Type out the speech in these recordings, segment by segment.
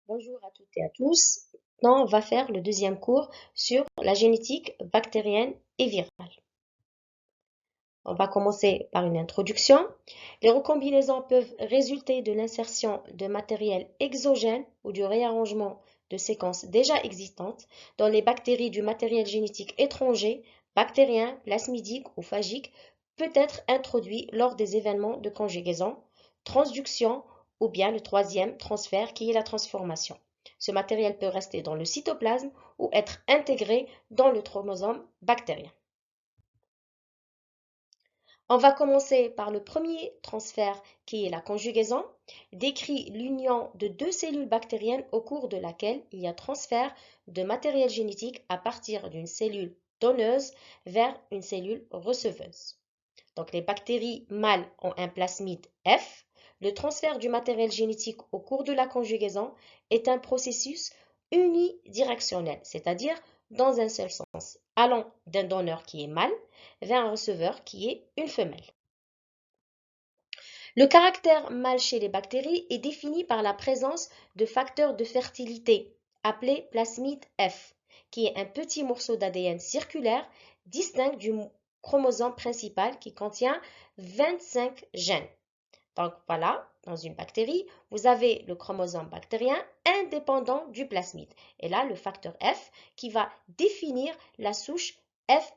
Bonjour à toutes et à tous. Maintenant, on va faire le deuxième cours sur la génétique bactérienne et virale. On va commencer par une introduction. Les recombinaisons peuvent résulter de l'insertion de matériel exogène ou du réarrangement de séquences déjà existantes dans les bactéries du matériel génétique étranger, bactérien, plasmidique ou phagique, peut être introduit lors des événements de conjugaison, transduction ou bien le troisième transfert qui est la transformation. Ce matériel peut rester dans le cytoplasme ou être intégré dans le chromosome bactérien. On va commencer par le premier transfert qui est la conjugaison, décrit l'union de deux cellules bactériennes au cours de laquelle il y a transfert de matériel génétique à partir d'une cellule donneuse vers une cellule receveuse. Donc les bactéries mâles ont un plasmide F. Le transfert du matériel génétique au cours de la conjugaison est un processus unidirectionnel, c'est-à-dire dans un seul sens, allant d'un donneur qui est mâle vers un receveur qui est une femelle. Le caractère mâle chez les bactéries est défini par la présence de facteurs de fertilité, appelés plasmide F, qui est un petit morceau d'ADN circulaire distinct du chromosome principal qui contient 25 gènes. Donc voilà, dans une bactérie, vous avez le chromosome bactérien indépendant du plasmide. Et là, le facteur F qui va définir la souche F+,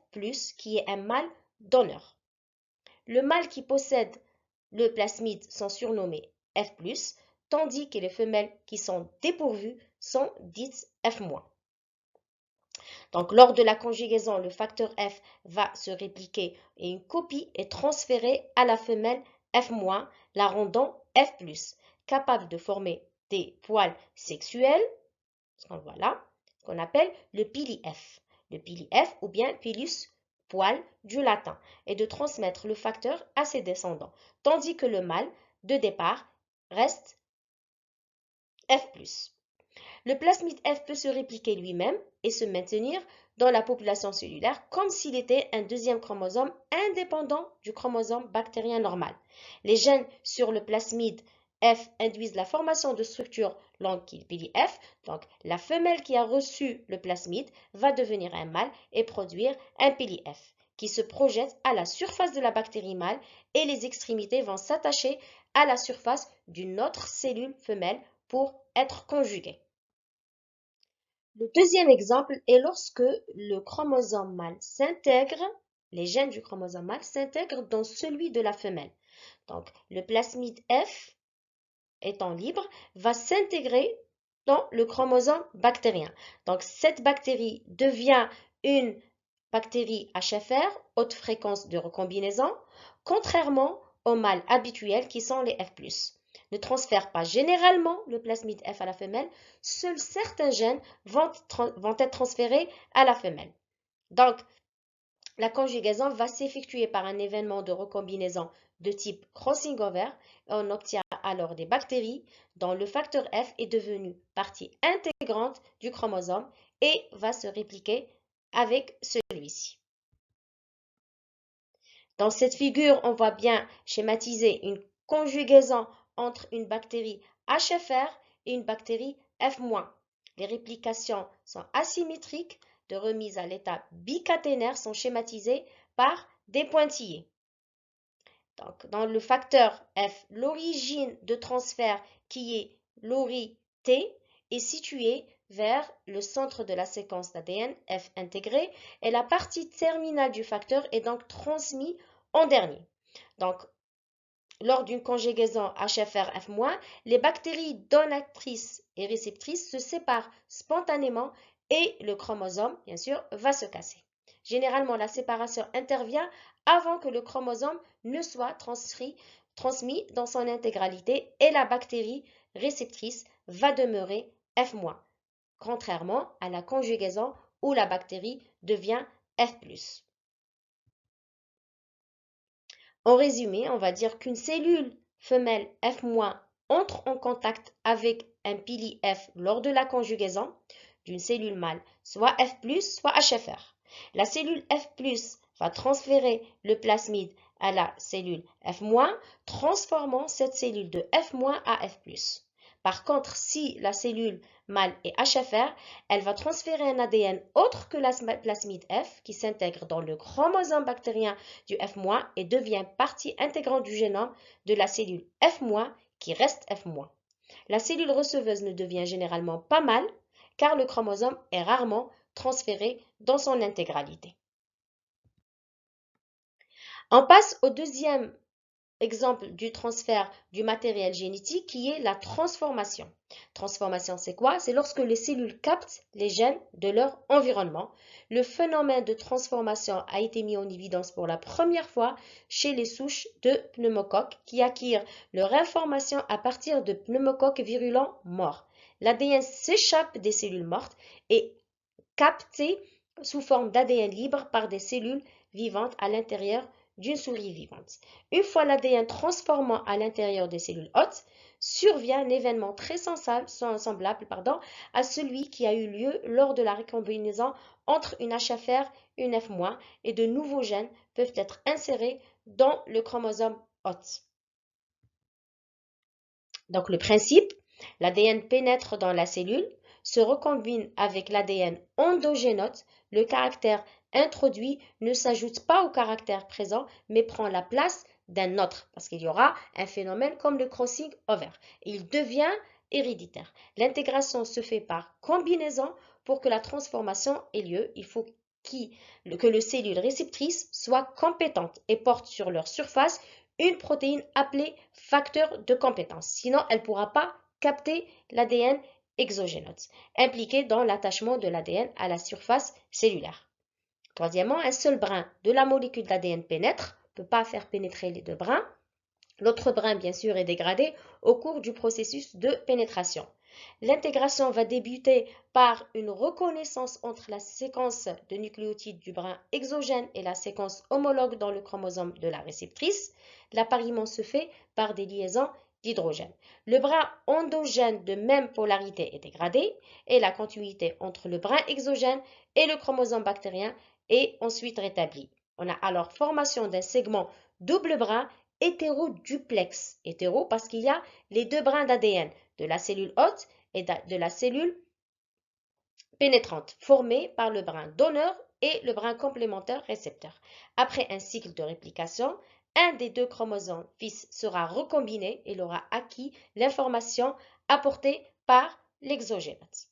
qui est un mâle donneur. Le mâle qui possède le plasmide sont surnommés F+, tandis que les femelles qui sont dépourvues sont dites F-. Donc, lors de la conjugaison, le facteur F va se répliquer et une copie est transférée à la femelle F-, la rendant F+, capable de former des poils sexuels, voilà, ce qu'on appelle le pili F. Le pili F ou bien pilus, poil du latin, et de transmettre le facteur à ses descendants, tandis que le mâle de départ reste F+. Le plasmide F peut se répliquer lui-même et se maintenir dans la population cellulaire comme s'il était un deuxième chromosome indépendant du chromosome bactérien normal. Les gènes sur le plasmide F induisent la formation de structures longues qui pili F. Donc, la femelle qui a reçu le plasmide va devenir un mâle et produire un pili F qui se projette à la surface de la bactérie mâle et les extrémités vont s'attacher à la surface d'une autre cellule femelle pour être conjuguées. Le deuxième exemple est lorsque le chromosome mâle s'intègre, les gènes du chromosome mâle s'intègrent dans celui de la femelle. Donc, le plasmide F, étant libre, va s'intégrer dans le chromosome bactérien. Donc, cette bactérie devient une bactérie HFR, haute fréquence de recombinaison, contrairement aux mâles habituels qui sont les F+. Ne transfère pas généralement le plasmide F à la femelle, seuls certains gènes vont être transférés à la femelle. Donc, la conjugaison va s'effectuer par un événement de recombinaison de type crossing over et on obtient alors des bactéries dont le facteur F est devenu partie intégrante du chromosome et va se répliquer avec celui-ci. Dans cette figure, on voit bien schématiser une conjugaison entre une bactérie HFR et une bactérie F-. Les réplications sont asymétriques, de remise à l'état bicaténaire sont schématisées par des pointillés. Donc, dans le facteur F, l'origine de transfert qui est l'ori T est située vers le centre de la séquence d'ADN F intégré et la partie terminale du facteur est donc transmise en dernier. Donc, lors d'une conjugaison HFR-F-, les bactéries donatrices et réceptrices se séparent spontanément et le chromosome, bien sûr, va se casser. Généralement, la séparation intervient avant que le chromosome ne soit transmis dans son intégralité et la bactérie réceptrice va demeurer F-, contrairement à la conjugaison où la bactérie devient F+. En résumé, on va dire qu'une cellule femelle F- entre en contact avec un pili F lors de la conjugaison d'une cellule mâle, soit F+, soit HFR. La cellule F+, va transférer le plasmide à la cellule F-, transformant cette cellule de F- à F+. Par contre, si la cellule mâle est HFR, elle va transférer un ADN autre que la plasmide F qui s'intègre dans le chromosome bactérien du F- et devient partie intégrante du génome de la cellule F- qui reste F-. La cellule receveuse ne devient généralement pas mâle car le chromosome est rarement transféré dans son intégralité. On passe au deuxième exemple du transfert du matériel génétique qui est la transformation. Transformation, c'est quoi? C'est lorsque les cellules captent les gènes de leur environnement. Le phénomène de transformation a été mis en évidence pour la première fois chez les souches de pneumocoques qui acquièrent leur information à partir de pneumocoques virulents morts. L'ADN s'échappe des cellules mortes et capté sous forme d'ADN libre par des cellules vivantes à l'intérieur d'une souris vivante. Une fois l'ADN transformant à l'intérieur des cellules hôtes, survient un événement très semblable à celui qui a eu lieu lors de la recombinaison entre une HFR et une F-, et de nouveaux gènes peuvent être insérés dans le chromosome hôte. Donc le principe, l'ADN pénètre dans la cellule, se recombine avec l'ADN endogénote, le caractère introduit ne s'ajoute pas au caractère présent, mais prend la place d'un autre, parce qu'il y aura un phénomène comme le crossing over. Il devient héréditaire. L'intégration se fait par combinaison. Pour que la transformation ait lieu, il faut que les cellules réceptrices soient compétentes et portent sur leur surface une protéine appelée facteur de compétence. Sinon, elle ne pourra pas capter l'ADN exogénote, impliqué dans l'attachement de l'ADN à la surface cellulaire. Troisièmement, un seul brin de la molécule d'ADN pénètre, ne peut pas faire pénétrer les deux brins. L'autre brin, bien sûr, est dégradé au cours du processus de pénétration. L'intégration va débuter par une reconnaissance entre la séquence de nucléotides du brin exogène et la séquence homologue dans le chromosome de la réceptrice. L'appariement se fait par des liaisons d'hydrogène. Le brin endogène de même polarité est dégradé et la continuité entre le brin exogène et le chromosome bactérien est ensuite rétablie. On a alors formation d'un segment double brin hétéroduplex. Hétéro parce qu'il y a les deux brins d'ADN de la cellule hôte et de la cellule pénétrante, formés par le brin donneur et le brin complémentaire récepteur. Après un cycle de réplication, un des deux chromosomes fils sera recombiné et il aura acquis l'information apportée par l'exogénote.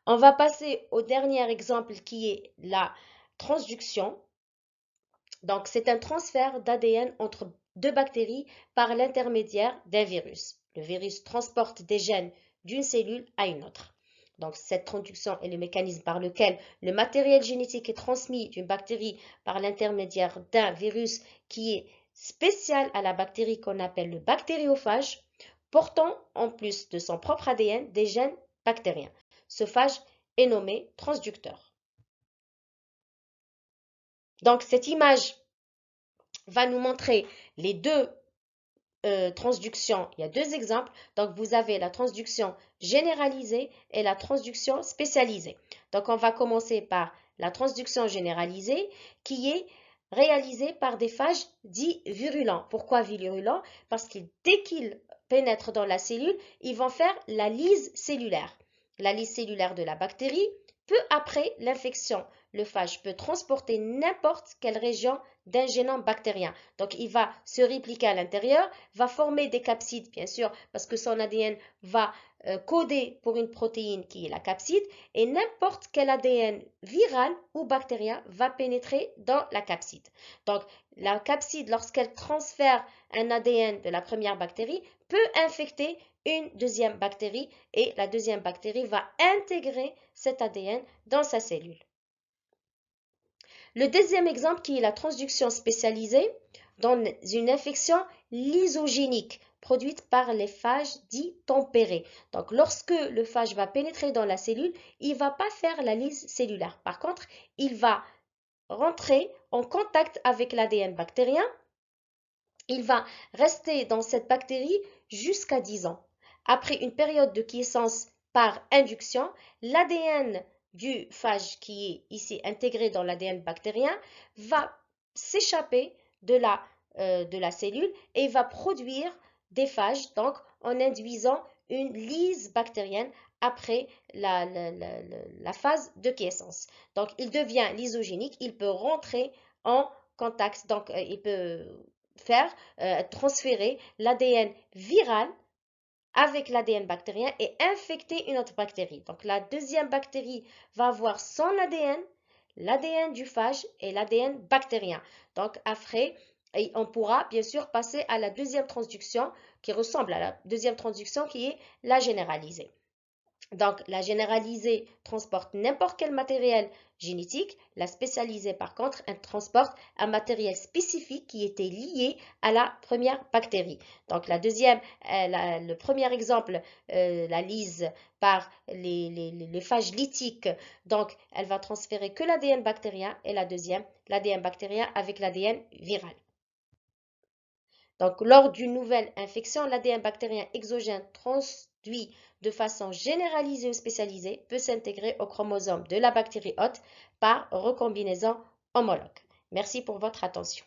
On va passer au dernier exemple qui est la transduction. Donc, c'est un transfert d'ADN entre deux bactéries par l'intermédiaire d'un virus. Le virus transporte des gènes d'une cellule à une autre. Donc, cette transduction est le mécanisme par lequel le matériel génétique est transmis d'une bactérie par l'intermédiaire d'un virus qui est spécial à la bactérie qu'on appelle le bactériophage, portant en plus de son propre ADN des gènes bactériens. Ce phage est nommé transducteur. Donc, cette image va nous montrer les deux transductions. Il y a deux exemples. Donc, vous avez la transduction généralisée et la transduction spécialisée. Donc, on va commencer par la transduction généralisée qui est réalisée par des phages dits virulents. Pourquoi virulents? Parce que dès qu'ils pénètrent dans la cellule, ils vont faire la lyse cellulaire. La lyse cellulaire de la bactérie. Peu après l'infection, le phage peut transporter n'importe quelle région d'un génome bactérien. Donc, il va se répliquer à l'intérieur, va former des capsides, bien sûr, parce que son ADN va coder pour une protéine qui est la capside, et n'importe quel ADN viral ou bactérien va pénétrer dans la capside. Donc, la capside, lorsqu'elle transfère un ADN de la première bactérie, peut infecter une deuxième bactérie et la deuxième bactérie va intégrer cet ADN dans sa cellule. Le deuxième exemple qui est la transduction spécialisée dans une infection lysogénique produite par les phages dits tempérés. Donc lorsque le phage va pénétrer dans la cellule, il ne va pas faire la lyse cellulaire. Par contre, il va rentrer en contact avec l'ADN bactérien. Il va rester dans cette bactérie jusqu'à 10 ans. Après une période de quiescence par induction, l'ADN du phage qui est ici intégré dans l'ADN bactérien va s'échapper de la cellule et va produire des phages, donc en induisant une lyse bactérienne après la phase de quiescence. Donc, il devient lysogénique, il peut rentrer en contact, donc il peut faire transférer l'ADN viral avec l'ADN bactérien et infecter une autre bactérie. Donc, la deuxième bactérie va avoir son ADN, l'ADN du phage et l'ADN bactérien. Donc, après, on pourra bien sûr passer à la deuxième transduction qui ressemble à la deuxième transduction qui est la généralisée. Donc, la généralisée transporte n'importe quel matériel génétique. La spécialisée, par contre, elle transporte un matériel spécifique qui était lié à la première bactérie. Donc, le premier exemple, la lyse par les phages lytiques. Donc, elle va transférer que l'ADN bactérien et la deuxième, l'ADN bactérien avec l'ADN viral. Donc, lors d'une nouvelle infection, l'ADN bactérien exogène transduit de façon généralisée ou spécialisée peut s'intégrer au chromosome de la bactérie hôte par recombinaison homologue. Merci pour votre attention.